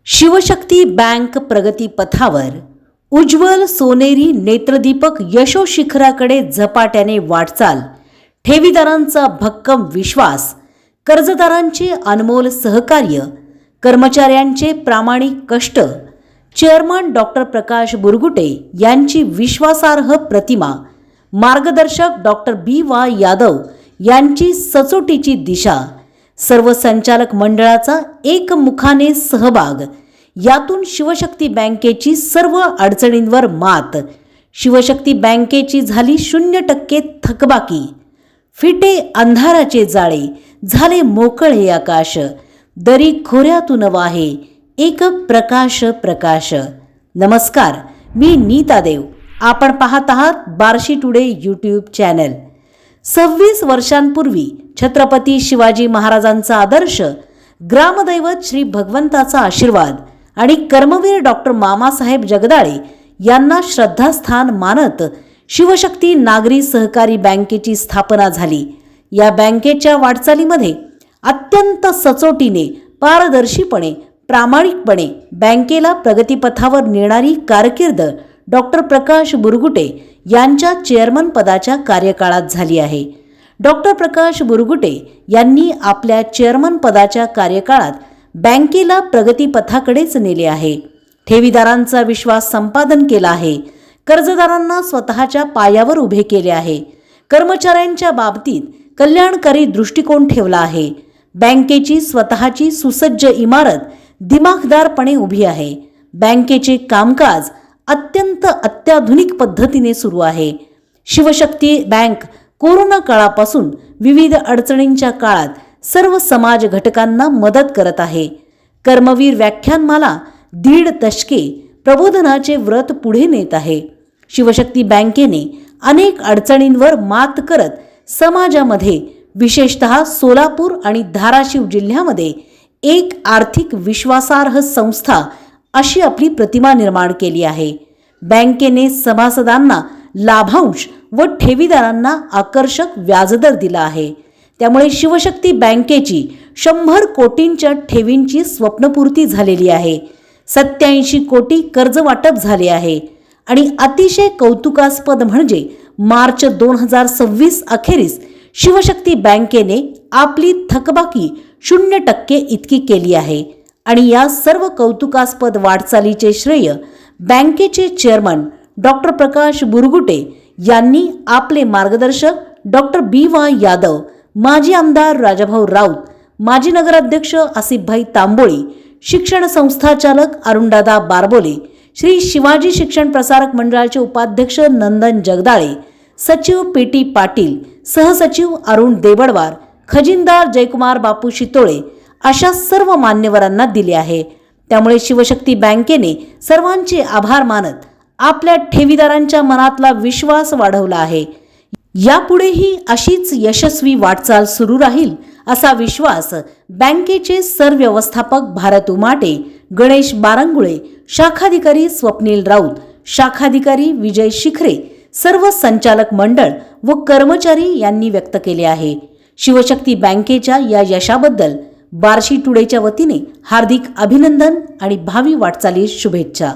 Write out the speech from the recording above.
Shivshakti bank प्रगती पथावर उज्ज्वल सोनेरी नेत्रदीपक यशोशिखराकडे झपाट्याने वाटचाल, ठेवीदारांचा भक्कम विश्वास, कर्जदारांचे अनमोल सहकार्य, कर्मचाऱ्यांचे प्रामाणिक कष्ट, चेअरमन डॉक्टर प्रकाश बुरगुटे यांची विश्वासार्ह प्रतिमा, मार्गदर्शक डॉक्टर B.Y. यादव यांची सचोटीची दिशा, सर्व संचालक मंडळाचा एकमुखाने सहभाग, यातून शिवशक्ती बँकेची सर्व अडचणींवर मात, शिवशक्ती बँकेची झाली 0% थकबाकी, फिटे अंधाराचे जाळे, झाले मोकळे आकाश, दरी खोऱ्यातून वाहे एक प्रकाश प्रकाश. नमस्कार, मी नीता देव. आपण पाहत आहात बार्शी टुडे यूट्यूब चॅनल. 26 वर्षांपूर्वी छत्रपती शिवाजी महाराजांचा आदर्श, ग्रामदैवत श्री भगवंताचा आशीर्वाद आणि कर्मवीर डॉक्टर मामासाहेब जगदाळे यांना श्रद्धास्थान मानत शिवशक्ती नागरी सहकारी बँकेची स्थापना झाली. या बँकेच्या वाटचालीमध्ये अत्यंत सचोटीने, पारदर्शीपणे, प्रामाणिकपणे बँकेला प्रगतीपथावर नेणारी कारकीर्द डॉक्टर प्रकाश बुरगुटे यांच्या चेअरमन पदाच्या कार्यकाळात झाली आहे. डॉक्टर प्रकाश बुरगुटे यांनी आपल्या चेअरमन पदाच्या कार्यकाळात बँकेला प्रगतीपथाकडेच नेले आहे. ठेवीदारांचा विश्वास संपादन केला आहे. कर्जदारांना स्वतःच्या पायावर उभे केले आहे. कर्मचाऱ्यांच्या बाबतीत कल्याणकारी दृष्टिकोन ठेवला आहे. बँकेची स्वतःची सुसज्ज इमारत दिमाखदारपणे उभी आहे. बँकेचे कामकाज अत्यंत अत्याधुनिक पद्धतीने सुरू आहे. शिवशक्ती बँक कोरोना काळापासून विविध अडचणींच्या काळात सर्व समाज घटकांना मदत करत आहे. कर्मवीर व्याख्यानमाला 1.5 दशके प्रबोधनाचे व्रत पुढे नेत आहे. शिवशक्ती बँकेने अनेक अडचणींवर मात करत समाजामध्ये, विशेषतः सोलापूर आणि धाराशिव जिल्ह्यामध्ये एक आर्थिक विश्वासार्ह संस्था अशी आपली प्रतिमा निर्माण केली आहे. बँकेने सभासदांना लाभांश व ठेवीदारांना आकर्षक व्याजदर दिला आहे. त्यामुळे शिवशक्ती बँकेची 100 कोटींच्या ठेवींची स्वप्नपूर्ती झालेली आहे. 87 कोटी कर्ज वाटप झाले आहे. आणि अतिशय कौतुकास्पद म्हणजे मार्च 2026 अखेरीस शिवशक्ती बँकेने आपली थकबाकी 0% इतकी केली आहे. आणि या सर्व कौतुकास्पद वाटचालीचे श्रेय बँकेचे चेअरमन डॉक्टर प्रकाश बुरगुटे यांनी आपले मार्गदर्शक डॉक्टर B.Y. यादव, माजी आमदार राजाभाऊ राऊत, माजी नगराध्यक्ष आसिफभाई तांबोळी, शिक्षण संस्थाचालक अरुणदादा बारबोले, श्री शिवाजी शिक्षण प्रसारक मंडळाचे उपाध्यक्ष नंदन जगदाळे, सचिव P.T. पाटील, सहसचिव अरुण देबडवार, खजिनदार जयकुमार बापू शितोळे अशा सर्व मान्यवरांना दिले आहे. त्यामुळे शिवशक्ती बँकेने सर्वांचे आभार मानत आपल्या ठेवीदारांच्या मनातला विश्वास वाढवला आहे. यापुढेही अशीच यशस्वी वाटचाल सुरू राहील असा विश्वास बँकेचे सरव्यवस्थापक भारत उमाटे, गणेश बारंगुळे, शाखाधिकारी स्वप्नील राऊत, शाखाधिकारी विजय शिखरे, सर्व संचालक मंडळ व कर्मचारी यांनी व्यक्त केले आहे. शिवशक्ती बँकेच्या या यशाबद्दल बार्शी टुडेच्या वतीने हार्दिक अभिनंदन आणि भावी वाटचालीस शुभेच्छा.